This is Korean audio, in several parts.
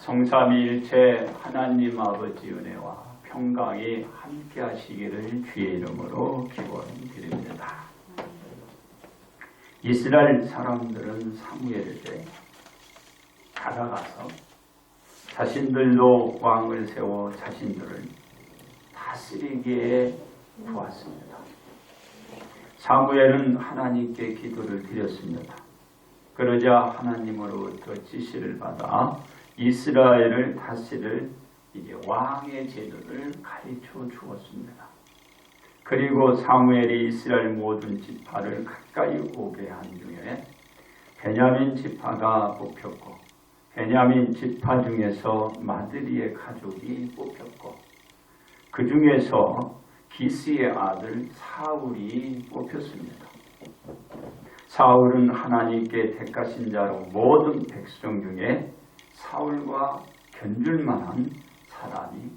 성삼위일체 하나님 아버지 은혜와 평강이 함께 하시기를 주의 이름으로 기원드립니다. 이스라엘 사람들은 사무엘에게 다가가서 자신들도 왕을 세워 자신들을 다스리기에 구했습니다. 사무엘은 하나님께 기도를 드렸습니다. 그러자 하나님으로부터 지시를 받아 이스라엘을 다스릴 이제 왕의 제도를 가르쳐 주었습니다. 그리고 사무엘이 이스라엘 모든 지파를 가까이 오게 한 중에 베냐민 지파가 뽑혔고, 베냐민 지파 중에서 마드리의 가족이 뽑혔고, 그 중에서 기스의 아들 사울이 뽑혔습니다. 사울은 하나님께 택하신 자로 모든 백성 중에 사울과 견줄 만한 사람이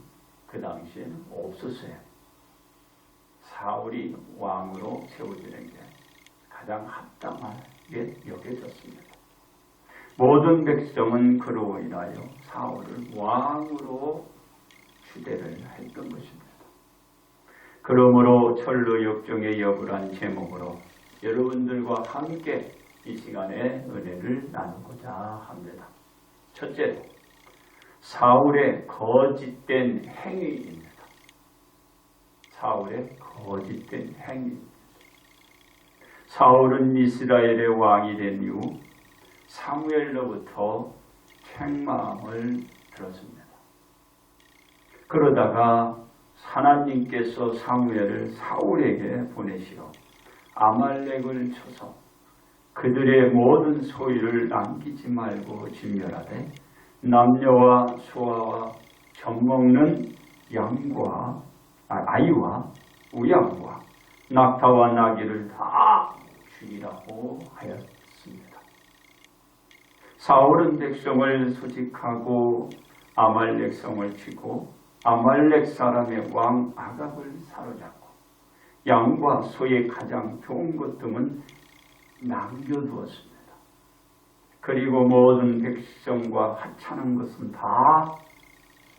그 당시에는 없었어요. 사울이 왕으로 세워지는 게 가장 합당하게 여겨졌습니다. 모든 백성은 그로 인하여 사울을 왕으로 추대를 했던 것입니다. 그러므로 철로 역정의 여부란 제목으로 여러분들과 함께 이 시간에 은혜를 나누고자 합니다. 첫째로 사울의 거짓된 행위입니다. 사울의 거짓된 행위입니다. 사울은 이스라엘의 왕이 된 이후 사무엘로부터 책망을 들었습니다. 그러다가 하나님께서 사무엘을 사울에게 보내시어 아말렉을 쳐서 그들의 모든 소유를 남기지 말고 진멸하되 남녀와 소아와 젖먹는 양과 아이와 우양과 낙타와 나귀를 다 죽이라고 하였습니다. 사울은 백성을 소집하고 아말렉 성을 치고 아말렉 사람의 왕 아갑을 사로잡고 양과 소의 가장 좋은 것 등은 남겨두었습니다. 그리고 모든 백성과 하찮은 것은 다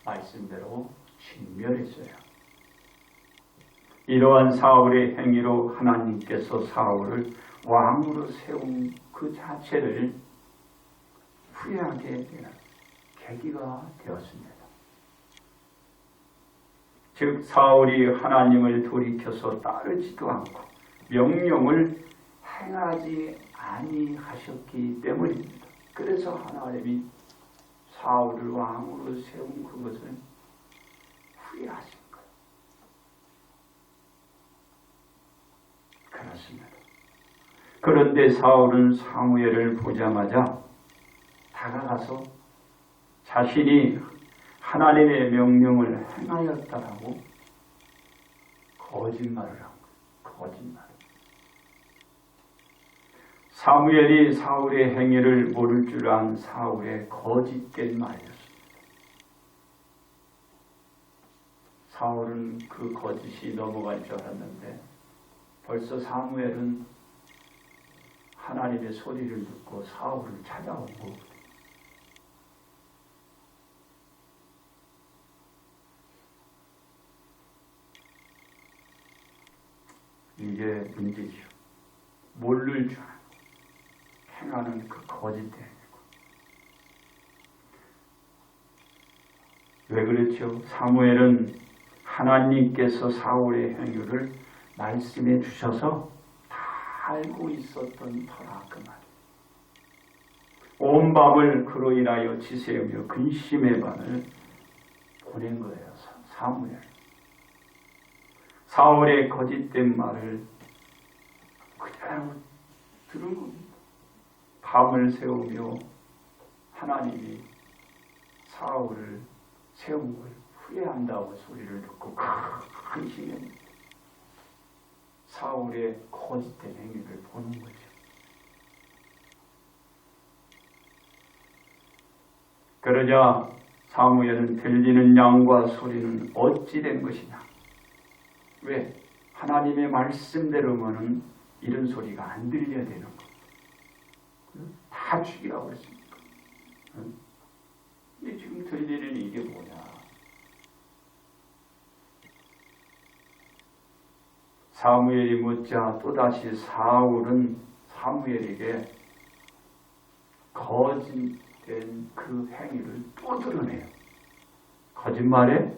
말씀대로 진멸했어요. 이러한 사울의 행위로 하나님께서 사울을 왕으로 세운 그 자체를 후회하게 되는 계기가 되었습니다. 즉 사울이 하나님을 돌이켜서 따르지도 않고 명령을 행하지 아니하셨기 때문입니다. 그래서 하나님이 사울을 왕으로 세운 그것을 후회하신 거예요. 그렇습니다. 그런데 사울은 사무엘을 보자마자 다가가서 자신이 하나님의 명령을 행하였다라고 거짓말을 한 거예요. 거짓말. 사무엘이 사울의 행위를 모를 줄 안 사울의 거짓된 말이었습니다. 사울은 그 거짓이 넘어갈 줄 알았는데 벌써 사무엘은 하나님의 소리를 듣고 사울을 찾아온 거거든요. 이게 문제죠. 모를 줄 알고 행하는 그 거짓된 행위고. 왜 그렇죠? 사무엘은 하나님께서 사울의 행위를 말씀해 주셔서 다 알고 있었던 터라 그 말이에요. 온 밤을 그로 인하여 지새우며 근심의 밤을 보낸 거예요. 사무엘. 사울의 거짓된 말을 그대로 들은 겁니다. 밤을 새우며 하나님이 사울을 세운 걸 후회한다고 소리를 듣고 근심했는데 사울의 거짓된 행위를 보는 거죠. 그러자 사무엘은 들리는 양과 소리는 어찌 된 것이냐? 왜? 하나님의 말씀대로면은 이런 소리가 안 들려야 되는 거. 다 죽이라고 했습니까? 지금 들리는 이게 뭐냐? 사무엘이 묻자 또다시 사무엘에게 거짓된 그 행위를 또 드러내요. 거짓말이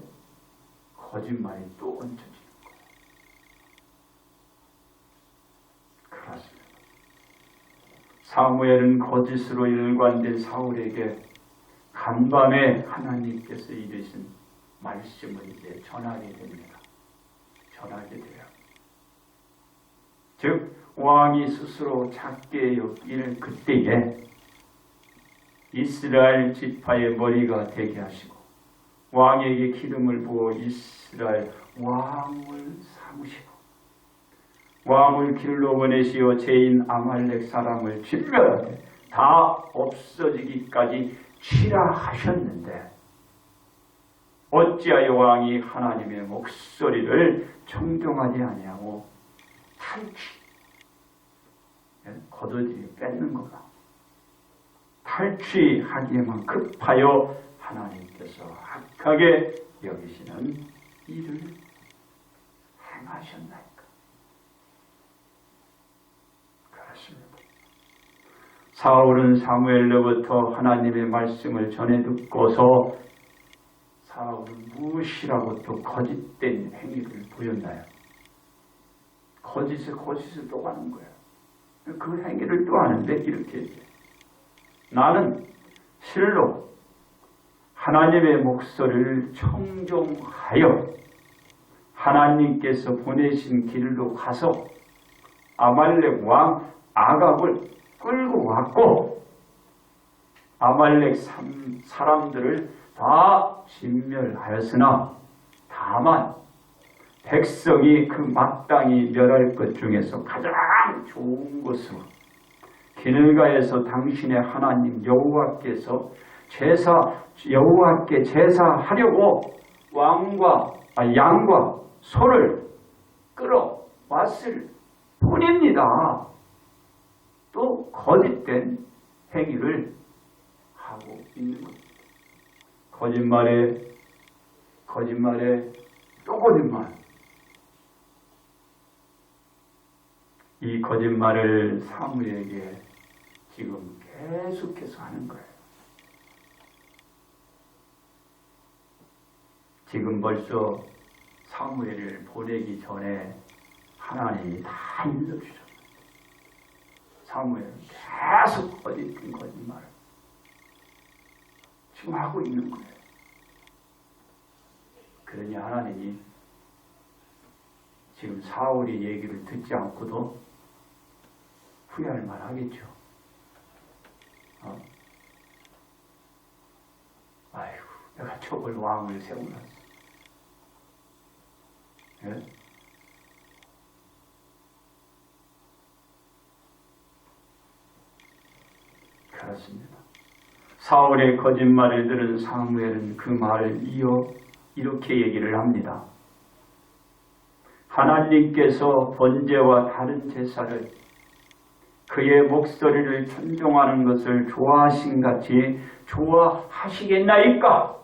또 얹혀지는 거예요. 그렇습니다. 사무엘은 거짓으로 일관된 사울에게 간밤에 하나님께서 이르신 말씀을 이제 전하게 됩니다. 전하게 돼요. 즉 왕이 스스로 작게 여기는 그때에 이스라엘 지파의 머리가 되게 하시고 왕에게 기름을 부어 이스라엘 왕을 삼으시고 왕을 길로 보내시어 죄인 아말렉 사람을 진멸하되 다 없어지기까지 치라 하셨는데 어찌하여 왕이 하나님의 목소리를 청종하지 아니하고 걷어들이 뺏는 거다. 탈취하기에만 급하여 하나님께서 악하게 여기시는 일을 행하셨나이까. 그렇습니다. 사울은 사무엘로부터 하나님의 말씀을 전해 듣고서 사울은 무엇이라고 또 거짓된 행위를 보였나요? 거짓을 또 하는 거예요. 그 행위를 또 하는데 이렇게 얘기해요. 나는 실로 하나님의 목소리를 청종하여 하나님께서 보내신 길로 가서 아말렉 왕 아갑을 끌고 왔고 아말렉 사람들을 다 진멸하였으나 다만 백성이 그 마땅히 멸할 것 중에서 가장 좋은 것으로 기늘가에서 당신의 하나님 여호와께서 여호와께 제사하려고 양과 소를 끌어왔을 뿐입니다. 또 거짓된 행위를 하고 있는 겁니다. 거짓말에 또 거짓말. 이 거짓말을 사무엘에게 지금 계속해서 하는 거예요. 지금 벌써 사무엘을 보내기 전에 하나님이 다 일러주셨어요. 사무엘은 계속 거짓된 거짓말을 지금 하고 있는 거예요. 그러니 하나님이 지금 사울이 얘기를 듣지 않고도 후회할 만하겠죠. 아이고, 내가 저걸 왕을 세워놨어. 예? 그렇습니다. 사울의 거짓말을 들은 사무엘은 그 말을 이어 이렇게 얘기를 합니다. 하나님께서 번제와 다른 제사를 그의 목소리를 천종하는 것을 좋아하신 같이 좋아하시겠나이까?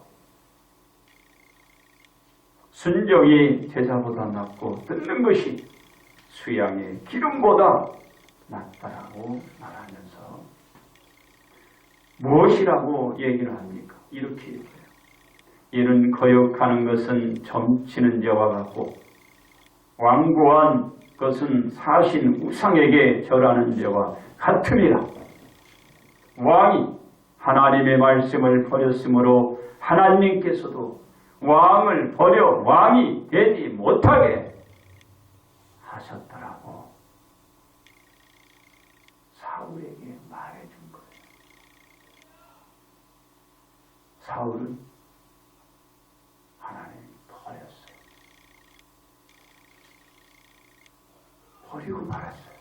순종이 제사보다 낫고 듣는 것이 수양의 기름보다 낫다라고 말하면서 무엇이라고 얘기를 합니까? 이렇게 얘기해요. 이는 거역하는 것은 점치는 자와 같고 완고한 것은 사신 우상에게 절하는 자와 같으니라. 왕이 하나님의 말씀을 버렸으므로 하나님께서도 왕을 버려 왕이 되지 못하게 하셨더라고 사울에게 말해준 거예요. 사울은 하나님이 버렸어요. 버리고 말았어요.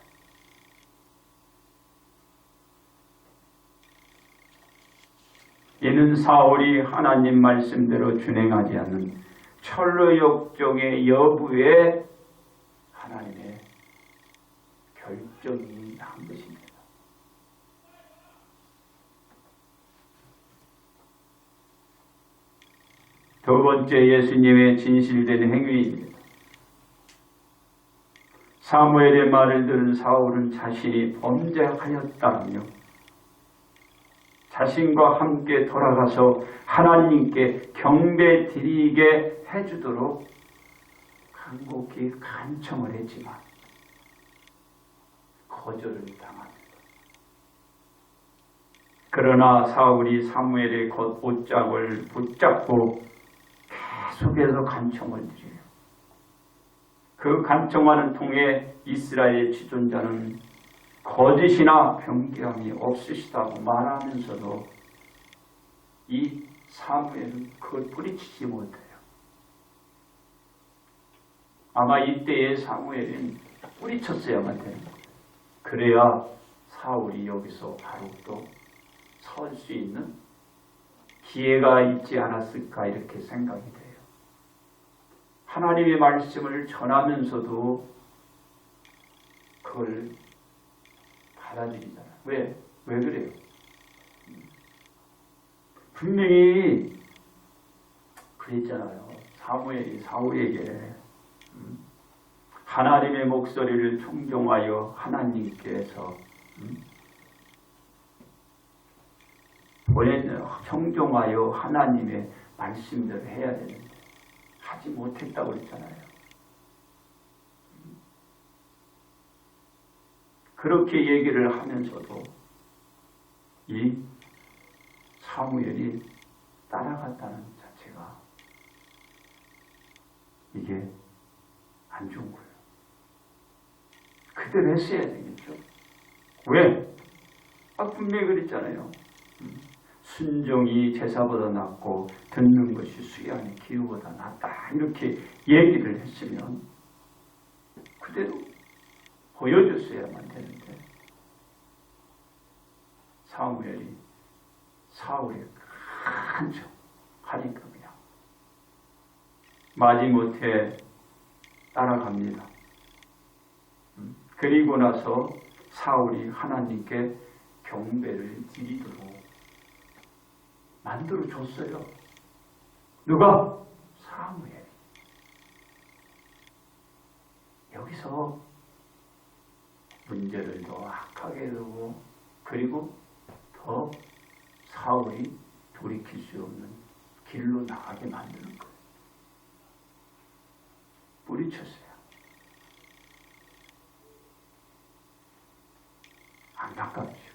이는 사울이 하나님 말씀대로 준행하지 않는 철로역정의 여부에 하나님의 결정이 난 것입니다. 두 번째 예수님의 진실된 행위입니다. 사무엘의 말을 들은 사울은 자신이 범죄하였다며 자신과 함께 돌아가서 하나님께 경배 드리게 해주도록 간곡히 간청을 했지만 거절을 당합니다. 그러나 사울이 사무엘의 옷장을 붙잡고 계속해서 간청을 드려요. 그 간청만을 통해 이스라엘 지존자는 거짓이나 변개함이 없으시다고 말하면서도 이 사무엘은 그걸 뿌리치지 못해요. 아마 이때의 사무엘은 뿌리쳤어야만 되는 거예요. 그래야 사울이 여기서 바로 또 설 수 있는 기회가 있지 않았을까 이렇게 생각이 돼요. 하나님의 말씀을 전하면서도 그걸 받아들이잖아요. 왜 그래요? 분명히 그랬잖아요. 사무엘이 사울에게 하나님의 목소리를 청종하여 하나님께서 청종하여 하나님의 말씀대로 해야 되는데 하지 못했다고 그랬잖아요. 그렇게 얘기를 하면서도 이 사무엘이 따라갔다는 자체가 이게 안 좋은 거예요. 그대로 했어야 되겠죠. 왜? 분명히 그랬잖아요. 순종이 제사보다 낫고 듣는 것이 수양의 기후보다 낫다. 이렇게 얘기를 했으면 그대로 보여줬어야만 되는데 사무엘이 사울에 간청 하니까 그냥 마지못해 따라갑니다. 그리고 나서 사울이 하나님께 경배를 드리도록 만들어줬어요. 누가? 사무엘이. 여기서 문제를 더 악하게 두고 그리고 더 사울이 돌이킬 수 없는 길로 나가게 만드는 거예요. 뿌리쳤어요. 안타깝죠.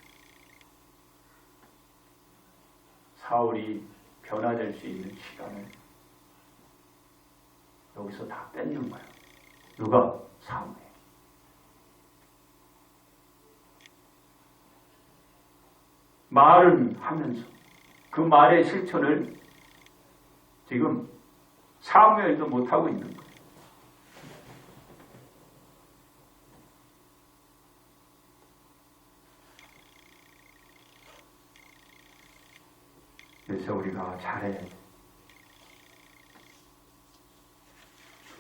사울이 변화될 수 있는 시간을 여기서 다 뺏는 거예요. 누가? 사무엘. 말은 하면서 그 말의 실천을 지금 사무엘도 못하고 있는 거예요. 그래서 우리가 잘해야 돼.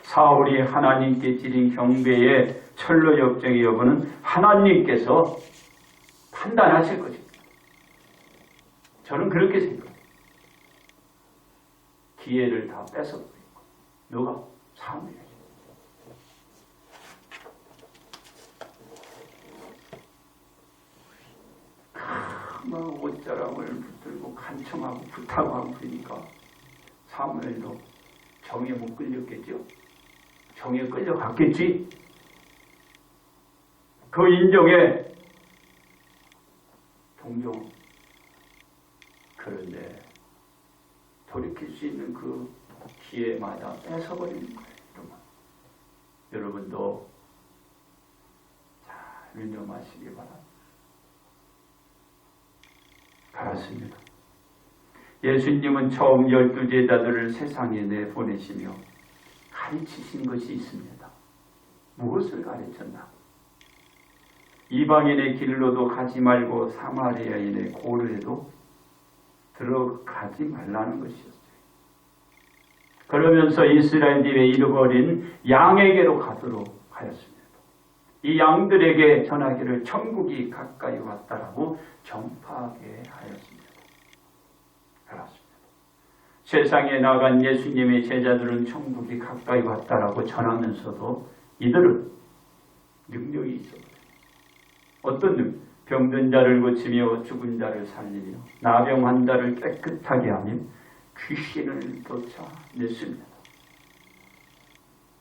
사울이 하나님께 드린 경배의 철로 역정의 여부는 하나님께서 판단하실 것입니다. 저는 그렇게 생각해요. 기회를 다 뺏어버리고. 누가? 사무엘. 막 옷자락을 붙들고 간청하고 부탁하고 그러니까 사무엘도 정에 못 끌렸겠죠. 정에 끌려갔겠지. 그 인정에 동정. 그런데 돌이킬 수 있는 그 기회마다 뺏어버리는 거예요. 여러분도 잘 유념하시기 바랍니다. 그렇습니다. 예수님은 처음 12제자들을 세상에 내보내시며 가르치신 것이 있습니다. 무엇을 가르쳤나? 이방인의 길로도 가지 말고 사마리아인의 고르에도 들어가지 말라는 것이었어요. 그러면서 이스라엘님의 잃어버린 양에게로 가도록 하였습니다. 이 양들에게 전하기를 천국이 가까이 왔다라고 전파하게 하였습니다. 그렇습니다. 세상에 나간 예수님의 제자들은 천국이 가까이 왔다라고 전하면서도 이들은 능력이 있었거든요. 어떤 능력? 병든 자를 고치며 죽은 자를 살리며 나병 자를 깨끗하게 하며 귀신을 쫓아냈습니다.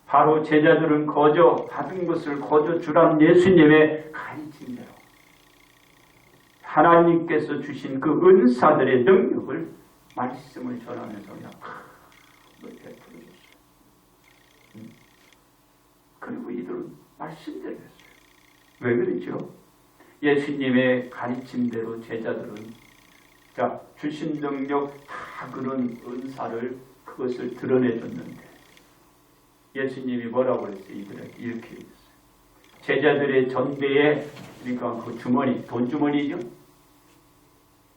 바로 제자들은 거저 받은 것을 거저 주란 예수님의 가르침대로 하나님께서 주신 그 은사들의 능력을 말씀을 전하면서 그냥 베풀어 줬어요. 그리고 이들은 말씀대로 했어요. 왜 그러죠? 예수님의 가르침대로 제자들은 주신 능력 다 그런 은사를 그것을 드러내줬는데 예수님이 뭐라고 그랬어요? 이들에게 이렇게 얘기했어요. 제자들의 전대에 그러니까 그 주머니, 돈주머니죠.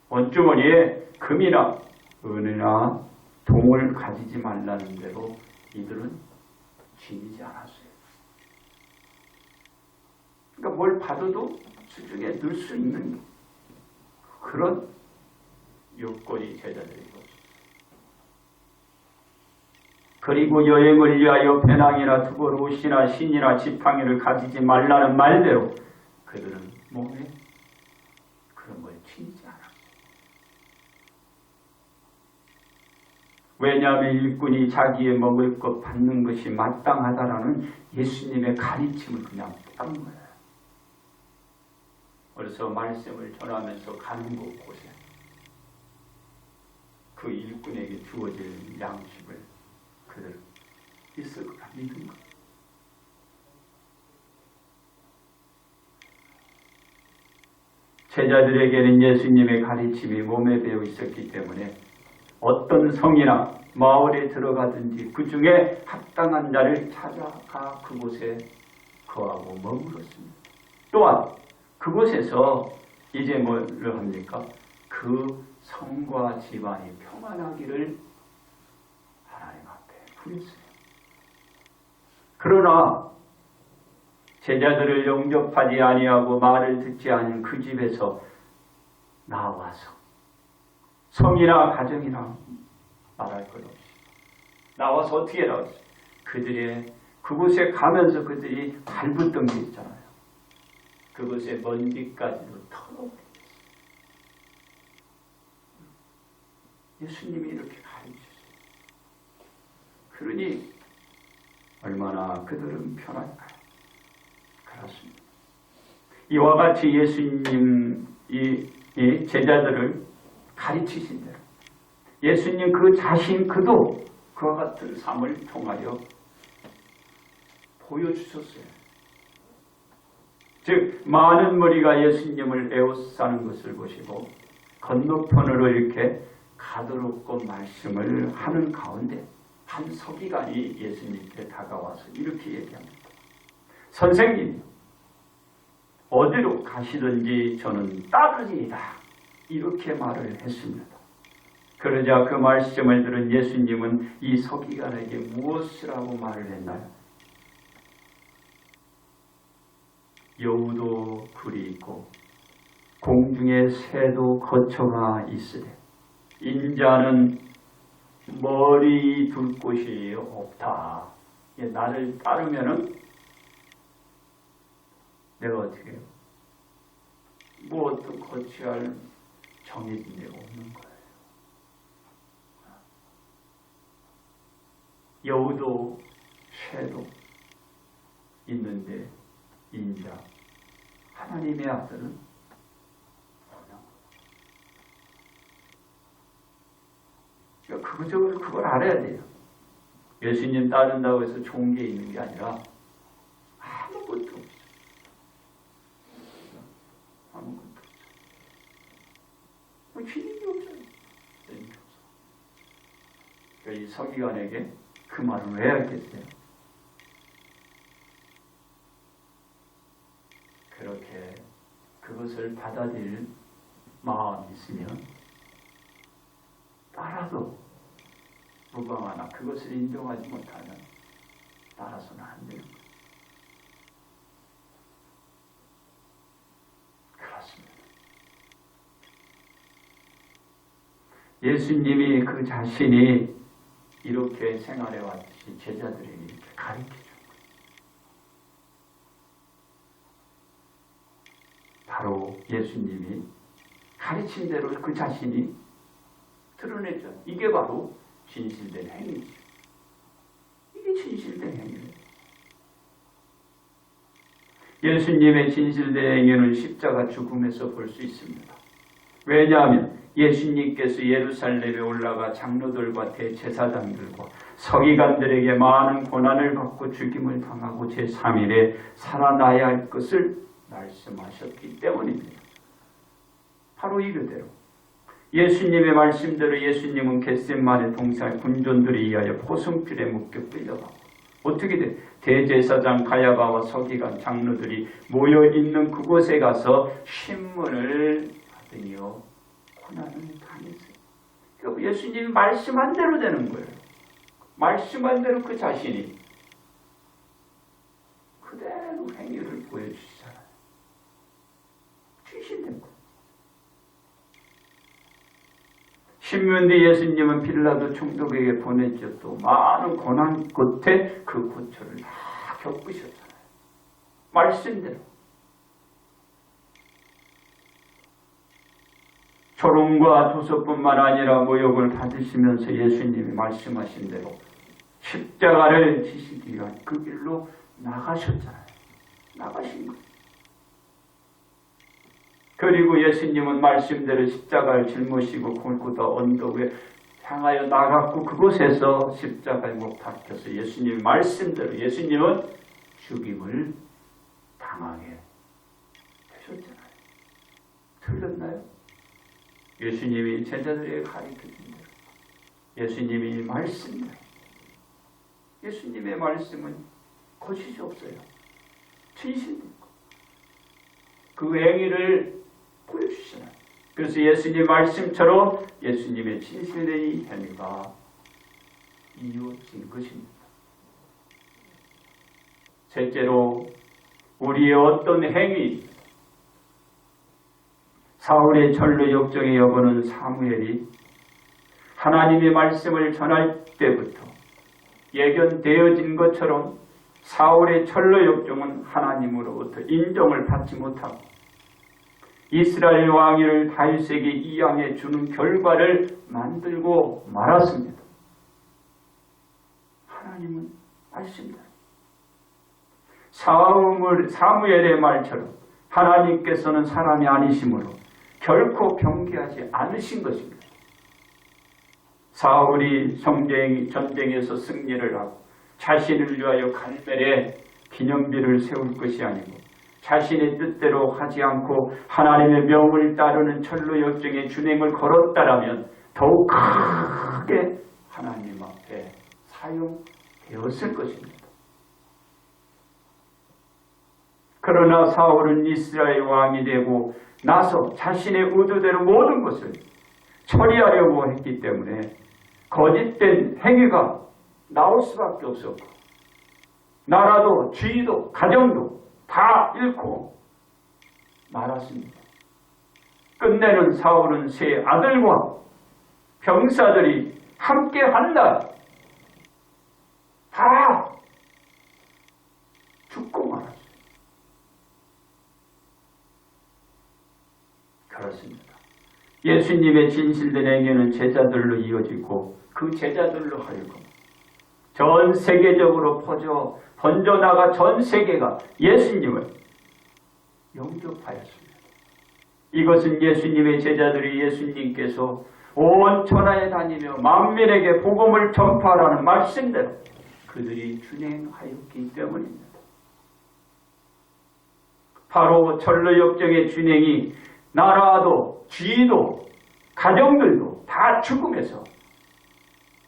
돈주머니에 금이나 은이나 동을 가지지 말라는 대로 이들은 지니지 않았어요. 그러니까 뭘 받아도 수중에 넣을 수 있는 그런 요건이 제자들이고, 그리고 여행을 위하여 배낭이나 두벌 옷이나 신이나 지팡이를 가지지 말라는 말대로 그들은 몸에 그런 걸 지니지 않았어요. 왜냐하면 일꾼이 자기의 먹을 것 받는 것이 마땅하다라는 예수님의 가르침을 그냥 따른 거예요. 그래서 말씀을 전하면서 가는 곳곳에 그 일꾼에게 주어질 양식을 그들 있을 거라 믿은 것. 제자들에게는 예수님의 가르침이 몸에 배어 있었기 때문에 어떤 성이나 마을에 들어가든지 그 중에 합당한 자를 찾아가 그곳에 거하고 머물렀습니다. 또한 그곳에서 이제 뭐를 합니까? 그 성과 집안이 평안하기를 하나님 앞에 구했어요. 그러나 제자들을 영접하지 아니하고 말을 듣지 않은 그 집에서 나와서 성이나 가정이나 말할 것 없이 나와서 어떻게 나왔어요? 그들의 그곳에 가면서 그들이 밟았던 게 있잖아요. 그것의 먼지까지도 털어버렸어요. 예수님이 이렇게 가르치셨어요. 그러니 얼마나 그들은 편할까요? 그렇습니다. 이와 같이 예수님 이 제자들을 가르치신 대로 예수님 그 자신 그도 그와 같은 삶을 통하여 보여주셨어요. 즉 많은 무리가 예수님을 에워싸는 것을 보시고 건너편으로 이렇게 가도롭고 말씀을 하는 가운데 한 서기관이 예수님께 다가와서 이렇게 얘기합니다. 선생님, 어디로 가시든지 저는 따르리이다. 이렇게 말을 했습니다. 그러자 그 말씀을 들은 예수님은 이 서기관에게 무엇을 하고 말을 했나요? 여우도 굴이 있고 공중에 새도 거처가 있으되 인자는 머리 둘 곳이 없다. 나를 따르면은 내가 어떻게 해요? 무엇도 거치할 정해진 데가 없는 거예요. 여우도 새도 있는데 인자 하나님의 아들은 없는 거예요. 그거적으로 그걸 알아야 돼요. 예수님 따른다고 해서 좋은 게 있는 게 아니라 아무것도 없어요. 아무것도 없어요. 힘이 없어요. 그러니까 이 서기관에게 그 말을 왜 했겠어요? 그렇게 그것을 받아들일 마음이 있으면 따라도 무방하나 그것을 인정하지 못하면 따라서는 안 되는 거예요. 그렇습니다. 예수님이 그 자신이 이렇게 생활해 왔듯이 제자들에게 이렇게 가르쳐 준 거예요. 바로 예수님이 가르친 대로 그 자신이 드러내죠. 이게 바로 진실된 행위죠. 이게 진실된 행위예요. 예수님의 진실된 행위는 십자가 죽음에서 볼 수 있습니다. 왜냐하면 예수님께서 예루살렘에 올라가 장로들과 대제사장들과 서기관들에게 많은 고난을 받고 죽임을 당하고 제3일에 살아나야 할 것을 말씀하셨기 때문입니다. 바로 이거대로 예수님의 말씀대로 예수님은 겟세마네 동산 군전들에 의하여 포승줄에 묶여 끌려가고 어떻게 돼? 대제사장 가야바와 서기관 장로들이 모여있는 그곳에 가서 신문을 받으며 고난을 당했어요. 그러니까 예수님이 말씀한 대로 되는 거예요. 말씀한 대로 그 자신이 그대로 행위를 보여주시잖아요. 귀신된 거. 신문대 예수님은 빌라도 총독에게 보냈죠. 또 많은 고난 끝에 그 고초를 다 겪으셨잖아요. 말씀대로. 조롱과 도서뿐만 아니라 모욕을 받으시면서 예수님이 말씀하신 대로 십자가를 지시기 위한 그 길로 나가셨잖아요. 나가신 거예요. 그리고 예수님은 말씀대로 십자가를 짊으시고 골고다 언덕 위에 향하여 나갔고 그곳에서 십자가에 못 박혀서 예수님 말씀대로 예수님은 죽임을 당하게 되셨잖아요. 틀렸나요? 예수님이 제자들에게 가르쳐준 대로 예수님이 말씀대로 예수님의 말씀은 거짓이 없어요. 진실입니다. 그 행위를 보여주시나요? 그래서 예수님 말씀처럼 예수님의 진실된 이 행위가 이루어진 것입니다. 셋째로 우리의 어떤 행위 사울의 전로 역정의 여보는 사무엘이 하나님의 말씀을 전할 때부터 예견되어진 것처럼 사울의 전로 역정은 하나님으로부터 인정을 받지 못하고 이스라엘 왕위를 다윗에게 이양해 주는 결과를 만들고 말았습니다. 하나님은 말씀이다. 사무엘의 말처럼 하나님께서는 사람이 아니시므로 결코 경계하지 않으신 것입니다. 사울이 전쟁에서 승리를 하고 자신을 위하여 갈멜에 기념비를 세울 것이 아니고 자신의 뜻대로 하지 않고 하나님의 명을 따르는 전로 역정의 준행을 걸었다라면 더욱 크게 하나님 앞에 사용되었을 것입니다. 그러나 사울은 이스라엘 왕이 되고 나서 자신의 의도대로 모든 것을 처리하려고 했기 때문에 거짓된 행위가 나올 수밖에 없었고 나라도 주의도 가정도 다 잃고 말았습니다. 끝내는 사울은 세 아들과 병사들이 함께 한 날 다 죽고 말았어요. 그렇습니다. 예수님의 진실된 행위는 제자들로 이어지고 그 제자들로 하여금 전 세계적으로 번져나가 전 세계가 예수님을 영접하였습니다. 이것은 예수님의 제자들이 예수님께서 온 천하에 다니며 만민에게 복음을 전파하라는 말씀대로 그들이 준행하였기 때문입니다. 바로 전로 역정의 준행이 나라도 지위도 가정들도 다 죽음에서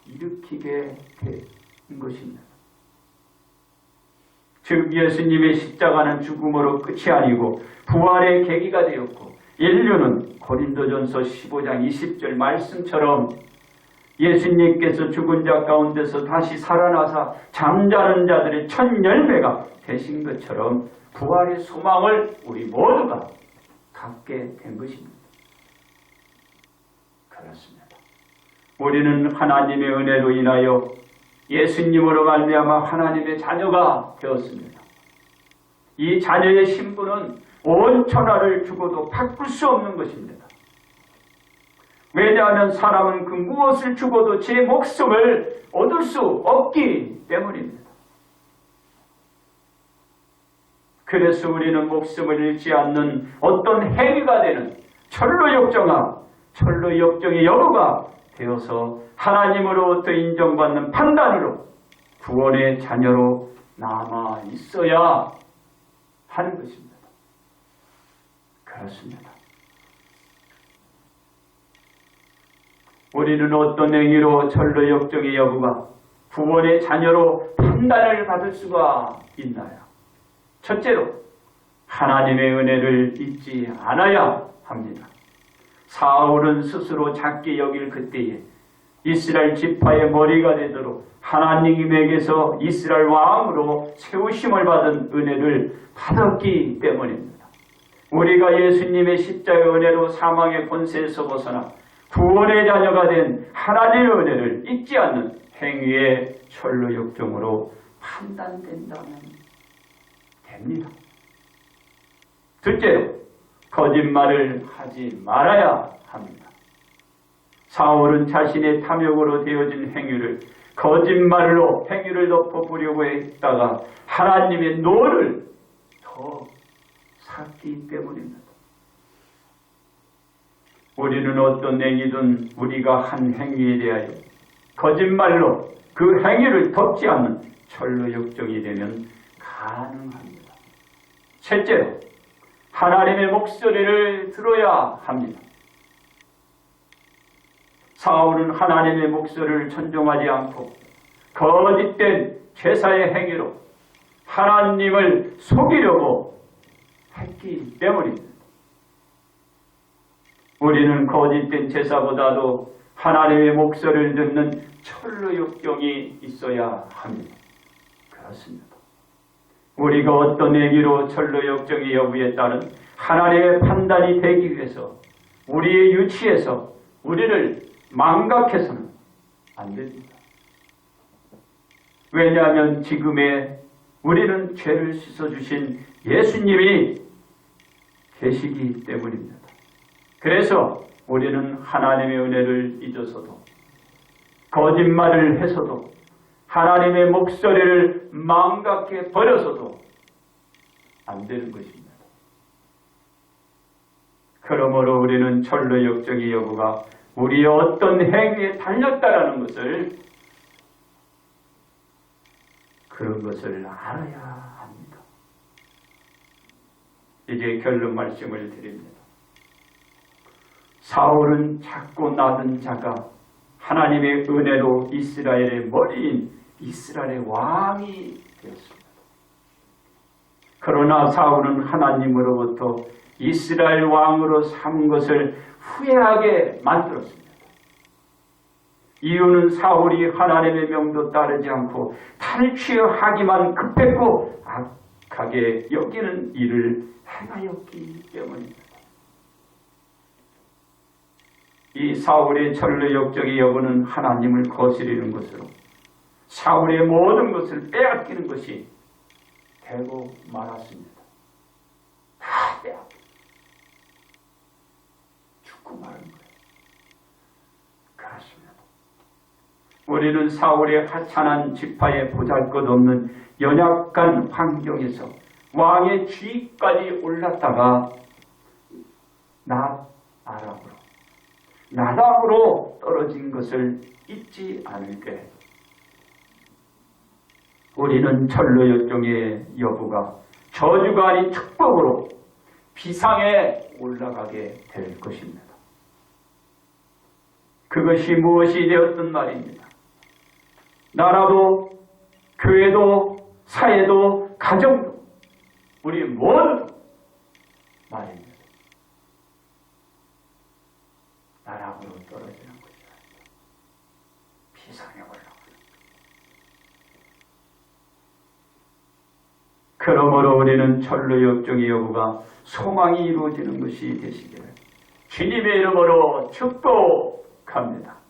일으키게 된 것입니다. 즉 예수님의 십자가는 죽음으로 끝이 아니고 부활의 계기가 되었고 인류는 고린도전서 15장 20절 말씀처럼 예수님께서 죽은 자 가운데서 다시 살아나사 잠자는 자들의 첫 열매가 되신 것처럼 부활의 소망을 우리 모두가 갖게 된 것입니다. 그렇습니다. 우리는 하나님의 은혜로 인하여 예수님으로 말미암아 하나님의 자녀가 되었습니다. 이 자녀의 신분은 온 천하를 주고도 바꿀 수 없는 것입니다. 왜냐하면 사람은 그 무엇을 주고도 제 목숨을 얻을 수 없기 때문입니다. 그래서 우리는 목숨을 잃지 않는 어떤 행위가 되는 천로역정의 여부가 되어서 하나님으로부터 인정받는 판단으로 구원의 자녀로 남아 있어야 하는 것입니다. 그렇습니다. 우리는 어떤 행위로 천로역정의 여부가 구원의 자녀로 판단을 받을 수가 있나요? 첫째로 하나님의 은혜를 잊지 않아야 합니다. 사울은 스스로 작게 여길 그때에 이스라엘 지파의 머리가 되도록 하나님에게서 이스라엘 왕으로 세우심을 받은 은혜를 받았기 때문입니다. 우리가 예수님의 십자가의 은혜로 사망의 권세에서 벗어나 구원의 자녀가 된 하나님의 은혜를 잊지 않는 행위의 천로역정으로 판단된다면 됩니다. 둘째로 거짓말을 하지 말아야 합니다. 사울은 자신의 탐욕으로 되어진 행위를 거짓말로 행위를 덮어보려고 했다가 하나님의 노를 더 샀기 때문입니다. 우리는 어떤 행위든 우리가 한 행위에 대하여 거짓말로 그 행위를 덮지 않는 천로역정이 되면 가능합니다. 셋째로 하나님의 목소리를 들어야 합니다. 사울은 하나님의 목소리를 존중하지 않고 거짓된 제사의 행위로 하나님을 속이려고 했기 때문입니다. 우리는 거짓된 제사보다도 하나님의 목소리를 듣는 천로역정이 있어야 합니다. 그렇습니다. 우리가 어떤 행위로 천로역정의 여부에 따른 하나님의 판단이 되기 위해서 우리의 유치에서 우리를 망각해서는 안 됩니다. 왜냐하면 지금의 우리는 죄를 씻어주신 예수님이 계시기 때문입니다. 그래서 우리는 하나님의 은혜를 잊어서도 거짓말을 해서도 하나님의 목소리를 망각해 버려서도 안 되는 것입니다. 그러므로 우리는 천로역정의 여부가 우리의 어떤 행위에 달렸다라는 것을 그런 것을 알아야 합니다. 이제 결론 말씀을 드립니다. 사울은 작고 낮은 자가 하나님의 은혜로 이스라엘의 머리인 이스라엘의 왕이 되었습니다. 그러나 사울은 하나님으로부터 이스라엘 왕으로 삼은 것을 후회하게 만들었습니다. 이유는 사울이 하나님의 명도 따르지 않고 탈취하기만 급했고 악하게 여기는 일을 행하였기 때문입니다. 이 사울의 천로역정의 여부는 하나님을 거스리는 것으로 사울의 모든 것을 빼앗기는 것이 되고 말았습니다. 다 빼앗겨 죽고 마는 거예요. 그렇습니다. 우리는 사울의 하찮은 지파에 보잘것없는 연약한 환경에서 왕의 지위까지 올랐다가 나답으로 떨어진 것을 잊지 않을 때 우리는 천로역정의 여부가 저주가 아닌 축복으로 비상에 올라가게 될 것입니다. 그것이 무엇이 되었든 말입니다. 나라도 교회도 사회도 가정도 우리 모두 말입니다. 나락으로 떨어지는 것이 아니라 비상에 올라가는 그러므로 우리는 천로역정의 여부가 소망이 이루어지는 것이 되시기를 주님의 이름으로 축복합니다.